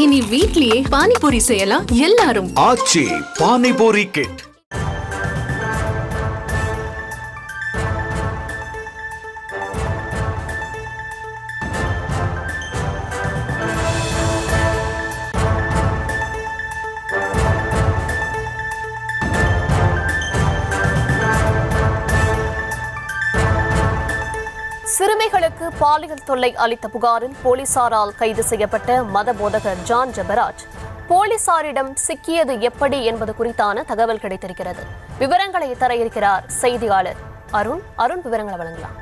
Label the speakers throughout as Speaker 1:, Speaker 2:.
Speaker 1: இனி வீட்லயே பானிபூரி செய்யலாம் எல்லாரும்.
Speaker 2: ஆச்சி பானிபூரி கிட்.
Speaker 3: சிறுமிகளுக்கு பாலியல் தொல்லை அளித்த புகாரில் போலீசாரால் கைது செய்யப்பட்ட மத போதகர் ஜான் ஜெபராஜ் போலீசாரிடம் சிக்கியது எப்படி என்பது குறித்தான தகவல் கிடைத்திருக்கிறது. விவரங்களை தர இருக்கிறார் செய்தியாளர் அருண். விவரங்களை வழங்கலாம்.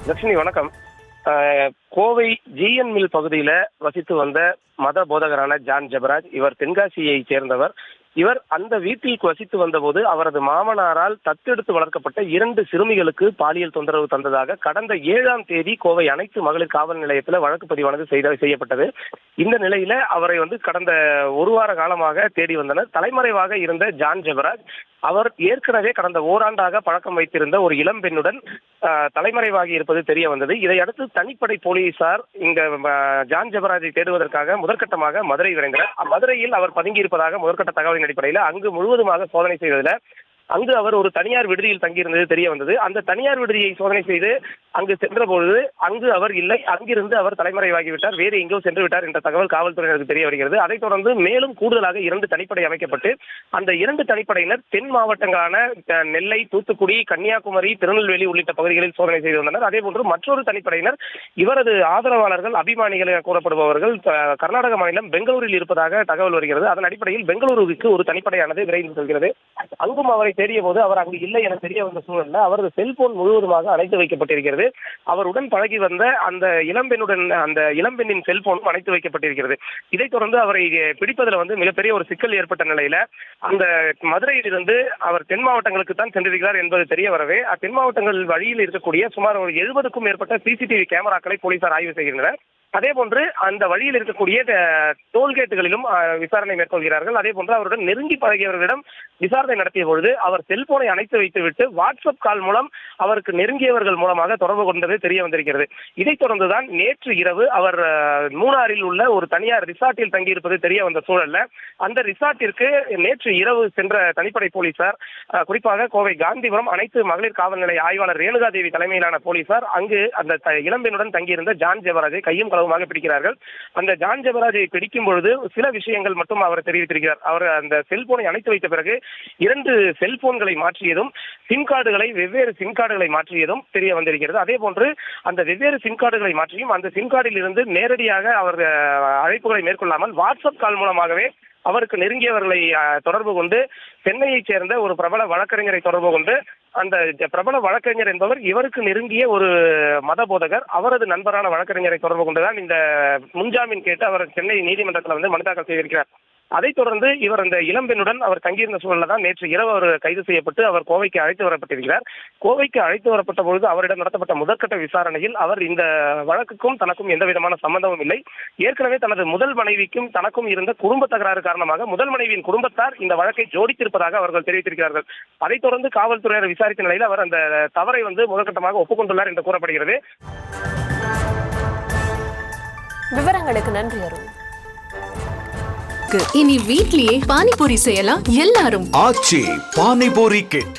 Speaker 4: லட்சுமி வணக்கம். கோவை ஜிஎன் மில் பகுதியில வசித்து வந்த மத போதகரான ஜான் ஜெபராஜ், இவர் தென்காசியை சேர்ந்தவர். இவர் அந்த வீட்டில் வசித்து வந்தபோது அவரது மாமனாரால் தத்தெடுத்து வளர்க்கப்பட்ட 2 சிறுமிகளுக்கு பாலியல் தொந்தரவு தந்ததாக கடந்த 7ஆம் தேதி கோவை அனைத்து மகளிர் காவல் நிலையத்தில் வழக்கு பதிவானது செய்யப்பட்டது. இந்த நிலையில அவரை கடந்த ஒரு வார காலமாக தேடி வந்தனர். தலைமறைவாக இருந்த ஜான் ஜெபராஜ் அவர் ஏற்கனவே கடந்த ஓராண்டாக பழக்கம் வைத்திருந்த ஒரு இளம் பெண்ணுடன் தலைமறைவாகி இருப்பது தெரிய வந்தது. இதையடுத்து தனிப்படை போலீசார் இங்க ஜான் ஜெபராஜை தேடுவதற்காக முதற்கட்டமாக மதுரை விரைந்தனர். மதுரையில் அவர் பதுங்கி இருப்பதாக முதற்கட்ட தகவலின் அடிப்படையில் அங்கு முழுவதுமாக சோதனை செய்ததில் அங்கு அவர் ஒரு தனியார் விடுதியில் தங்கியிருந்தது தெரிய வந்தது. அந்த தனியார் விடுதியை சோதனை செய்து அங்கு சென்றபொழுது அங்கு அவர் இல்லை, அங்கிருந்து அவர் தலைமறைவாகிவிட்டார், வேறு எங்கோ சென்று விட்டார் என்ற தகவல் காவல்துறையினருக்கு தெரிய வருகிறது. அதைத் தொடர்ந்து மேலும் கூடுதலாக 2 தனிப்படை அமைக்கப்பட்டு அந்த 2 தனிப்படையினர் தென் மாவட்டங்களான நெல்லை, தூத்துக்குடி, கன்னியாகுமரி, திருநெல்வேலி உள்ளிட்ட பகுதிகளில் சோதனை செய்து வந்தனர். அதேபோன்று மற்றொரு தனிப்படையினர் இவரது ஆதரவாளர்கள், அபிமானிகள் கூறப்படுபவர்கள் கர்நாடக மாநிலம் பெங்களூரில் இருப்பதாக தகவல் வருகிறது. அதன் அடிப்படையில் பெங்களூருக்கு ஒரு தனிப்படையானது விரைந்து செல்கிறது. அங்கும் அவரை தேடிய போது அவர் அங்கு இல்லை என தெரிய வந்த சூழலில் அவரது செல்போன் முழுவதுமாக அணைத்து வைக்கப்பட்டிருக்கிறது. அவருடன் பழகி வந்த அந்த இளம்பெண்ணின் செல்போனும் அணைத்து வைக்கப்பட்டிருக்கிறது. இதைத் தொடர்ந்து அவரை பிடிப்பதில் மிகப்பெரிய ஒரு சிக்கல் ஏற்பட்ட நிலையில அந்த மதுரையிலிருந்து அவர் தென் மாவட்டங்களுக்கு தான் சென்றிருக்கிறார் என்பது தெரிய வரவே தென் மாவட்டங்கள் வழியில் இருக்கக்கூடிய சுமார் ஒரு 70க்கும் மேற்பட்ட சிசிடிவி கேமராக்களை போலீசார் ஆய்வு செய்கின்றனர். அதே போன்று அந்த வழியில் இருக்கக்கூடிய டோல்கேட்டுகளிலும் விசாரணை மேற்கொள்கிறார்கள். அதே போன்று அவருடன் நெருங்கி பழகியவர்களிடம் விசாரணை நடத்திய பொழுது அவர் செல்போனை அணைத்து வைத்துவிட்டு வாட்ஸ்அப் கால் மூலம் அவருக்கு நெருங்கியவர்கள் மூலமாக தொடர்பு கொண்டது தெரிய வந்திருக்கிறது. இதைத் தொடர்ந்துதான் நேற்று இரவு அவர் மூணாறில் உள்ள ஒரு தனியார் ரிசார்ட்டில் தங்கியிருப்பது தெரிய வந்த சூழல்ல அந்த ரிசார்ட்டிற்கு நேற்று இரவு சென்ற தனிப்படை போலீசார், குறிப்பாக கோவை காந்திபுரம் அனைத்து மகளிர் காவல் நிலைய ஆய்வாளர் ரேணுகாதேவி தலைமையிலான போலீசார் அங்கு அந்த இளம்பெண்ணுடன் தங்கியிருந்த ஜான் ஜெபராஜை கையும் களவுமாக பிடிக்கிறார்கள். அந்த ஜான் ஜெபராஜை பிடிக்கும் பொழுது சில விஷயங்கள் மட்டும் அவர் தெரிவித்திருக்கிறார். அவர் அந்த செல்போனை அணைத்து வைத்த பிறகு 2 செல்போன்களை மாற்றியதும் வெவ்வேறு சிம் கார்டுகளை மாற்றியதும் தெரிய வந்திருக்கிறது. அதே போன்று அந்த வெவ்வேறு சிம் கார்டுகளை மாற்றியும் அந்த சிம் கார்டில் இருந்து நேரடியாக அவர் அழைப்புகளை மேற்கொள்ளாமல் வாட்ஸ்அப் கால் மூலமாகவே அவருக்கு நெருங்கியவர்களை தொடர்பு கொண்டு சென்னையைச் சேர்ந்த ஒரு பிரபல வழக்கறிஞரை தொடர்பு கொண்டு அந்த பிரபல வழக்கறிஞர் என்பவர் இவருக்கு நெருங்கிய ஒரு மத போதகர், அவரது நண்பரான வழக்கறிஞரை தொடர்பு கொண்டுதான் இந்த முன்ஜாமீன் கேட்டு அவர் சென்னை நீதிமன்றத்தில் மனு தாக்கல் செய்திருக்கிறார். அதைத் தொடர்ந்து இவர் அந்த இளம்பெண்ணுடன் அவர் தங்கியிருந்த சூழலில் தான் நேற்று இரவு அவர் கைது செய்யப்பட்டு அவர் கோவைக்கு அழைத்து வரப்பட்டிருக்கிறார். கோவைக்கு அழைத்து வரப்பட்ட பொழுது அவரிடம் நடத்தப்பட்ட முதற்கட்ட விசாரணையில் அவர் இந்த வழக்குக்கும் தனக்கும் எந்த விதமான சம்பந்தமும் இல்லை, ஏற்கனவே தனது முதல் மனைவிக்கும் தனக்கும் இருந்த குடும்ப தகராறு காரணமாக முதல் மனைவியின் குடும்பத்தார் இந்த வழக்கை ஜோடித்திருப்பதாக அவர்கள் தெரிவித்திருக்கிறார்கள். அதைத் தொடர்ந்து காவல்துறையினர் விசாரித்த நிலையில் அவர் அந்த தவறை முதற்கட்டமாக ஒப்புக்கொண்டுள்ளார் என்று கூறப்படுகிறது.
Speaker 3: விவரங்களுக்கு நன்றி அருண்.
Speaker 1: இனி வீட்லயே பானிபூரி செய்யலாம் எல்லாரும்.
Speaker 2: ஆச்சி பானிபூரி கிட்.